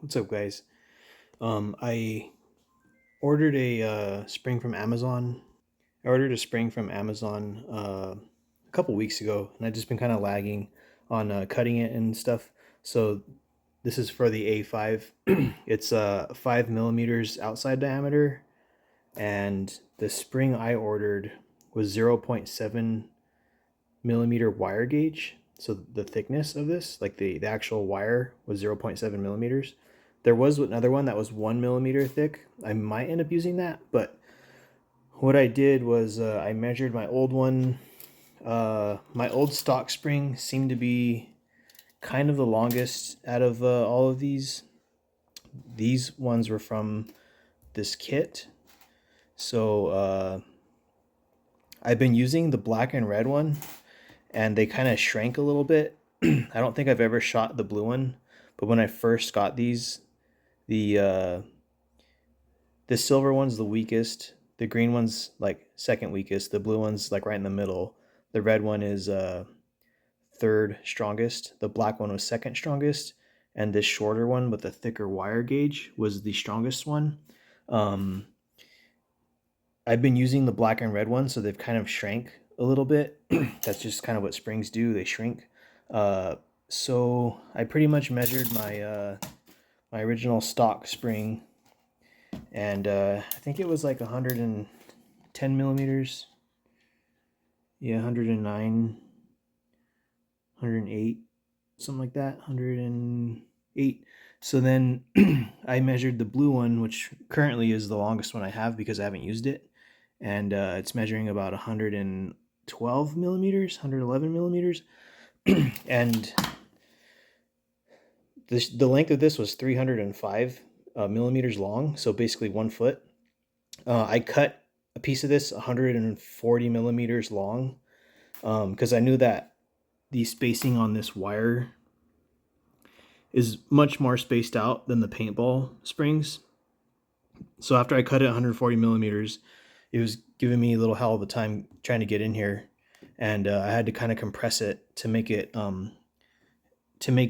What's up, guys? I ordered a spring from Amazon. I ordered a spring from Amazon a couple weeks ago, and I've just been kind of lagging on cutting it and stuff. So this is for the A5. It's 5 millimeters outside diameter, and the spring I ordered was 0.7 millimeter wire gauge. So the thickness of this, like the actual wire, was 0.7 millimeters. There was another one that was 1 millimeter thick. I might end up using that, but what I did was I measured my old one. My old stock spring seemed to be kind of the longest out of all of these. These ones were from this kit. So I've been using the black and red one, and they kind of shrank a little bit. I don't think I've ever shot the blue one, but when I first got these, the uh, the silver one's the weakest. The green one's like second weakest. The blue one's like right in the middle. The red one is third strongest. The black one was second strongest, and this shorter one with the thicker wire gauge was the strongest one. Um, I've been using the black and red one, so they've kind of shrank a little bit. That's just kind of what springs do; they shrink. Uh, so I pretty much measured my original stock spring, and I think it was like 110 millimeters. Yeah, 109, 108, something like that. 108. So then I measured the blue one, which currently is the longest one I have because I haven't used it, and it's measuring about 112 millimeters, 111 millimeters, and the length of this was 305 millimeters long, so basically 1 foot. I cut a piece of this 140 millimeters long because I knew that the spacing on this wire is much more spaced out than the paintball springs. So after I cut it 140 millimeters, it was giving me a little hell of a time trying to get in here, and I had to kind of compress it to make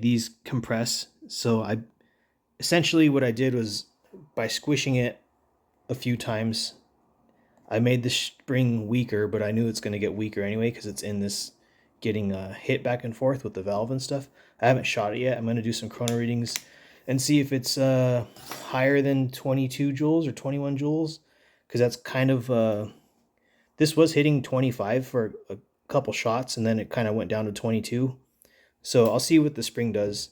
these compress. So I essentially what I did was by squishing it a few times, I made the spring weaker, but I knew it's going to get weaker anyway because it's in this getting hit back and forth with the valve and stuff. I haven't shot it yet. I'm going to do some chrono readings and see if it's higher than 22 joules or 21 joules, because that's kind of this was hitting 25 for a couple shots, and then it kind of went down to 22. So I'll see what the spring does,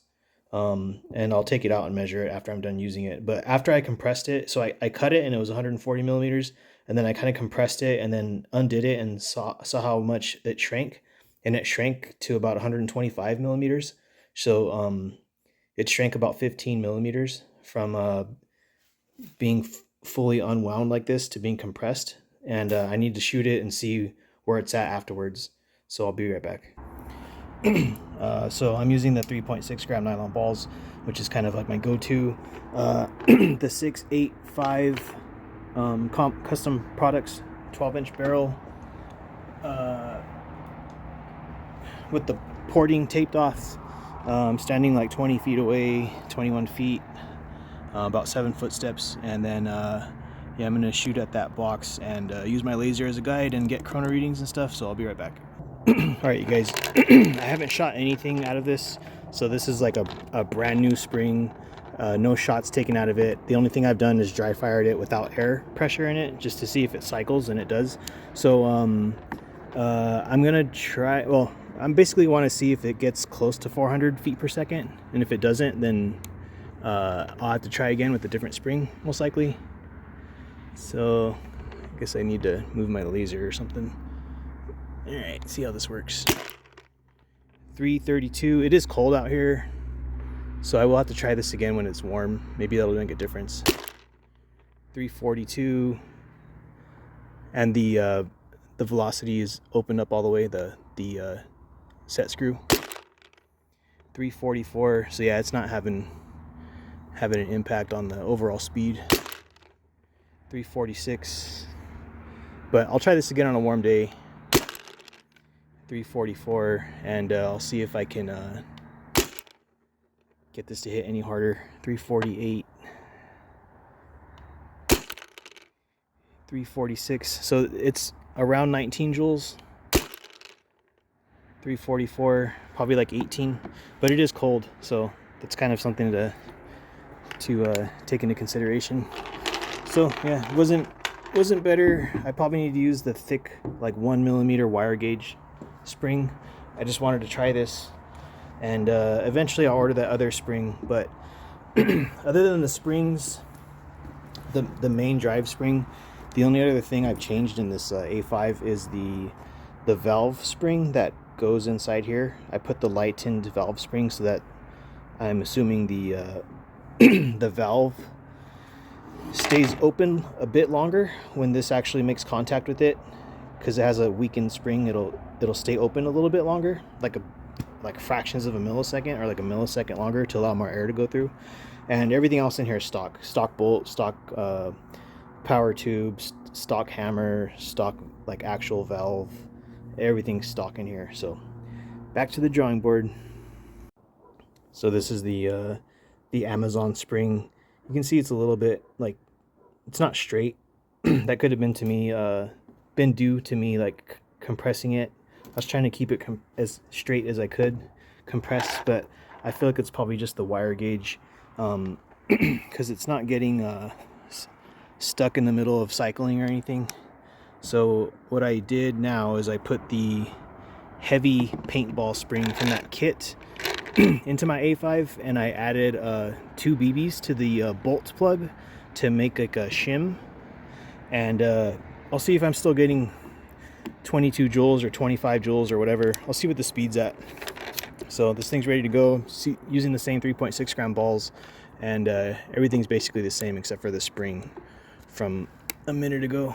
and I'll take it out and measure it after I'm done using it. But after I compressed it, so I cut it and it was 140 millimeters, and then I kind of compressed it and then undid it and saw how much it shrank, and it shrank to about 125 millimeters. So it shrank about 15 millimeters from being fully unwound like this to being compressed, and I need to shoot it and see where it's at afterwards. So I'll be right back. So I'm using the 3.6 gram nylon balls, which is kind of like my go-to. The 685 custom products 12-inch barrel with the porting taped off. Standing like 20 feet away, 21 feet, about 7 footsteps, and then yeah, I'm gonna shoot at that box and use my laser as a guide and get chrono readings and stuff. So I'll be right back. All right, you guys. I haven't shot anything out of this, so this is like a brand new spring. No shots taken out of it. The only thing I've done is dry fired it without air pressure in it, just to see if it cycles, and it does. So I'm gonna try. Well, I basically want to see if it gets close to 400 feet per second, and if it doesn't, then I'll have to try again with a different spring, most likely. So I guess I need to move my laser or something. All right, see how this works. 332. It is cold out here, so I will have to try this again when it's warm. Maybe that'll make a difference. 342, and the velocity is opened up all the way. The set screw. 344. So yeah, it's not having an impact on the overall speed. 346. But I'll try this again on a warm day. 344, and I'll see if I can get this to hit any harder. 348, 346. So it's around 19 joules. 344, probably like 18, but it is cold, so that's kind of something to take into consideration. So yeah, wasn't better. I probably need to use the thick, like 1mm wire gauge spring. I just wanted to try this, and eventually I'll order that other spring. But other than the springs, the main drive spring, the only other thing I've changed in this A5 is the valve spring that goes inside here. I put the light tinned valve spring so that I'm assuming the the valve stays open a bit longer when this actually makes contact with it, because it has a weakened spring. It'll stay open a little bit longer, like fractions of a millisecond or like a millisecond longer, to allow more air to go through. And everything else in here is stock bolt, stock power tubes, stock hammer, stock like actual valve. Everything's stock in here. So back to the drawing board. So this is the Amazon spring. You can see it's a little bit like, it's not straight. That could have been due to me like compressing it. I was trying to keep it as straight as I could compress, but I feel like it's probably just the wire gauge, because it's not getting stuck in the middle of cycling or anything. So what I did now is I put the heavy paintball spring from that kit into my A5, and I added 2 BBs to the bolt plug to make like a shim. And I'll see if I'm still getting 22 joules or 25 joules or whatever. I'll see what the speed's at. So this thing's ready to go, using the same 3.6 gram balls, and everything's basically the same except for the spring from a minute ago.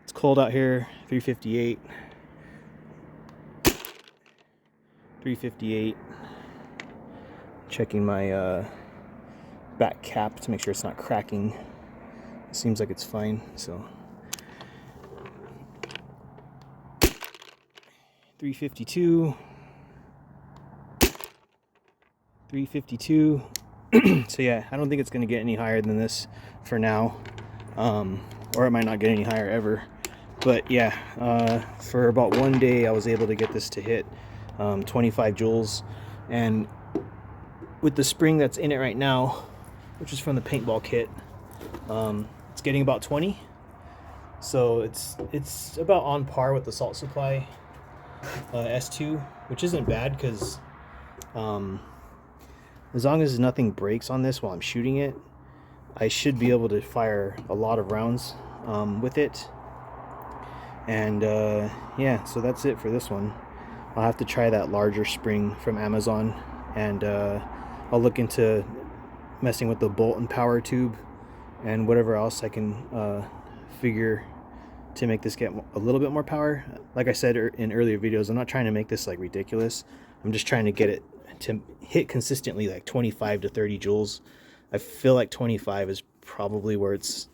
It's cold out here. 358. 358. Checking my back cap to make sure it's not cracking. It seems like it's fine. So 352. 352. So yeah, I don't think it's going to get any higher than this for now, or it might not get any higher ever. But yeah, for about one day I was able to get this to hit 25 joules, and with the spring that's in it right now, which is from the paintball kit, it's getting about 20. So it's about on par with the Salt Supply S2, which isn't bad, because as long as nothing breaks on this while I'm shooting it, I should be able to fire a lot of rounds with it. And yeah, so that's it for this one. I'll have to try that larger spring from Amazon, and I'll look into messing with the bolt and power tube and whatever else I can figure to make this get a little bit more power. Like I said in earlier videos, I'm not trying to make this like ridiculous. I'm just trying to get it to hit consistently like 25 to 30 joules. I feel like 25 is probably where it's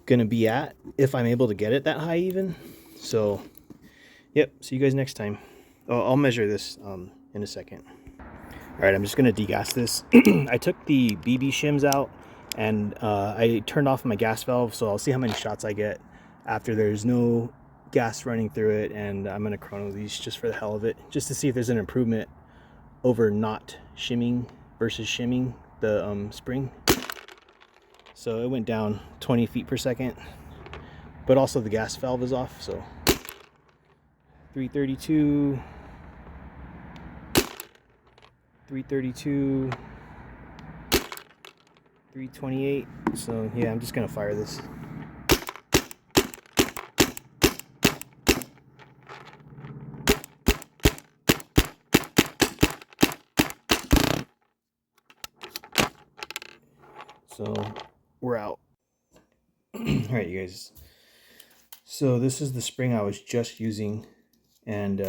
gonna be at, if I'm able to get it that high even. So yep, see you guys next time. I'll measure this in a second. All right, I'm just gonna degas this. I took the BB shims out, and I turned off my gas valve, so I'll see how many shots I get after there's no gas running through it. And I'm gonna chrono these just for the hell of it, just to see if there's an improvement over not shimming versus shimming the spring. So it went down 20 feet per second, but also the gas valve is off. So 332, 332, 328. So yeah, I'm just gonna fire this. So we're out. All right, you guys. So this is the spring I was just using, and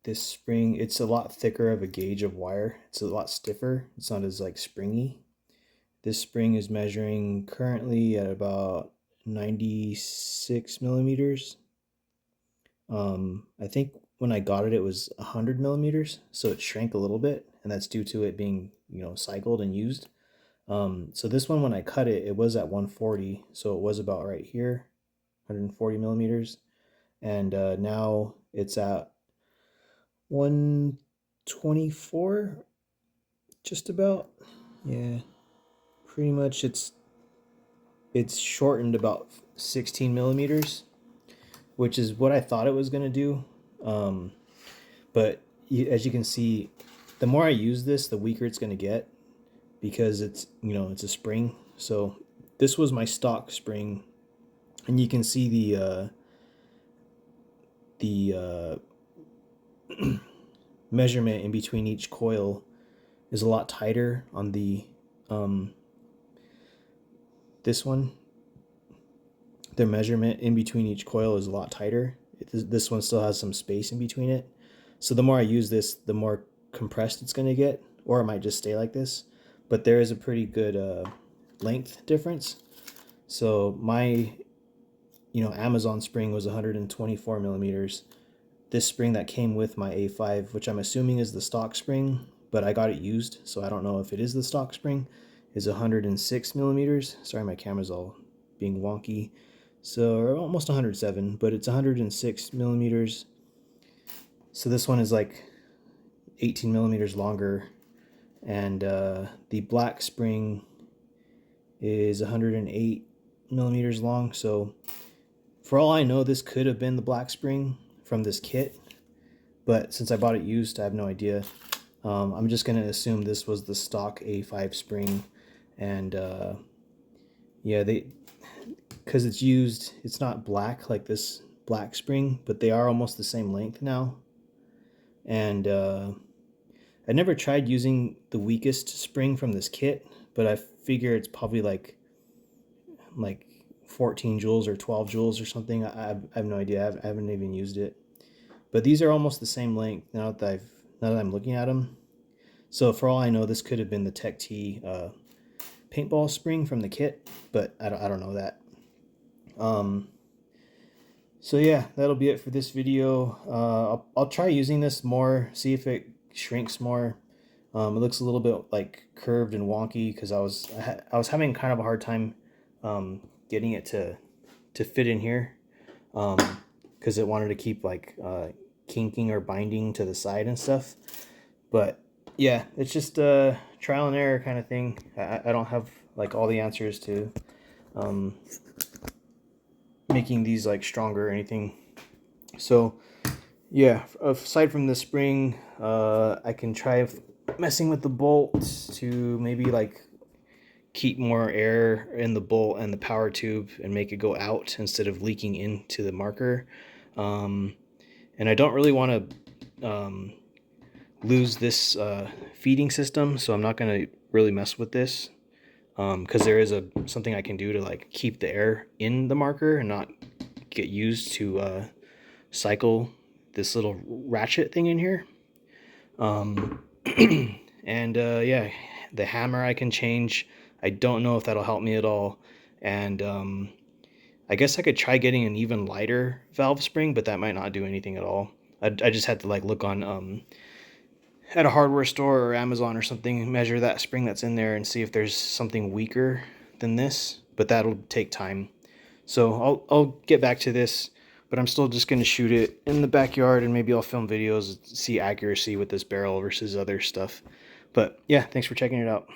this spring, it's a lot thicker of a gauge of wire. It's a lot stiffer. It's not as like springy. This spring is measuring currently at about 96 millimeters. I think when I got it, it was 100 millimeters, so it shrank a little bit, and that's due to it being, cycled and used. So this one, when I cut it, it was at 140, so it was about right here, 140 millimeters, and now it's at 124, just about. Yeah, pretty much. It's shortened about 16 millimeters, which is what I thought it was gonna do. But as you can see, the more I use this, the weaker it's gonna get, because it's a spring. So this was my stock spring, and you can see the measurement in between each coil is a lot tighter on the this one. Their measurement in between each coil is a lot tighter. This one still has some space in between it. So the more I use this, the more compressed it's going to get, or it might just stay like this. But there is a pretty good length difference. So my Amazon spring was 124 millimeters. This spring that came with my A5, which I'm assuming is the stock spring, but I got it used, so I don't know if it is the stock spring, is 106 millimeters. Sorry, my camera's all being wonky. So almost 107, but it's 106 millimeters. So this one is like 18 millimeters longer, and the black spring is 108 millimeters long. So for all I know, this could have been the black spring from this kit, but since I bought it used, I have no idea. I'm just going to assume this was the stock A5 spring, and yeah, because it's used, it's not black like this black spring, but they are almost the same length now. And I never tried using the weakest spring from this kit, but I figure it's probably like 14 joules or 12 joules or something. I have no idea. I haven't even used it. But these are almost the same length now that I'm looking at them. So for all I know, this could have been the Tech T paintball spring from the kit, but I don't know that. So yeah, that'll be it for this video. I'll try using this more, see if it shrinks more. It looks a little bit like curved and wonky because I was having kind of a hard time getting it to fit in here, because it wanted to keep like kinking or binding to the side and stuff. But yeah, it's just a trial and error kind of thing. I don't have like all the answers to making these like stronger or anything. So yeah, aside from the spring, I can try messing with the bolts to maybe like keep more air in the bolt and the power tube and make it go out instead of leaking into the marker. And I don't really want to lose this feeding system, so I'm not going to really mess with this, because there is something I can do to like keep the air in the marker and not get used to cycle this little ratchet thing in here. And yeah, the hammer I can change. I don't know if that'll help me at all. And I guess I could try getting an even lighter valve spring, but that might not do anything at all. I just had to like look on at a hardware store or Amazon or something, measure that spring that's in there and see if there's something weaker than this, but that'll take time. So I'll get back to this, but I'm still just going to shoot it in the backyard, and maybe I'll film videos, see accuracy with this barrel versus other stuff. But yeah, thanks for checking it out.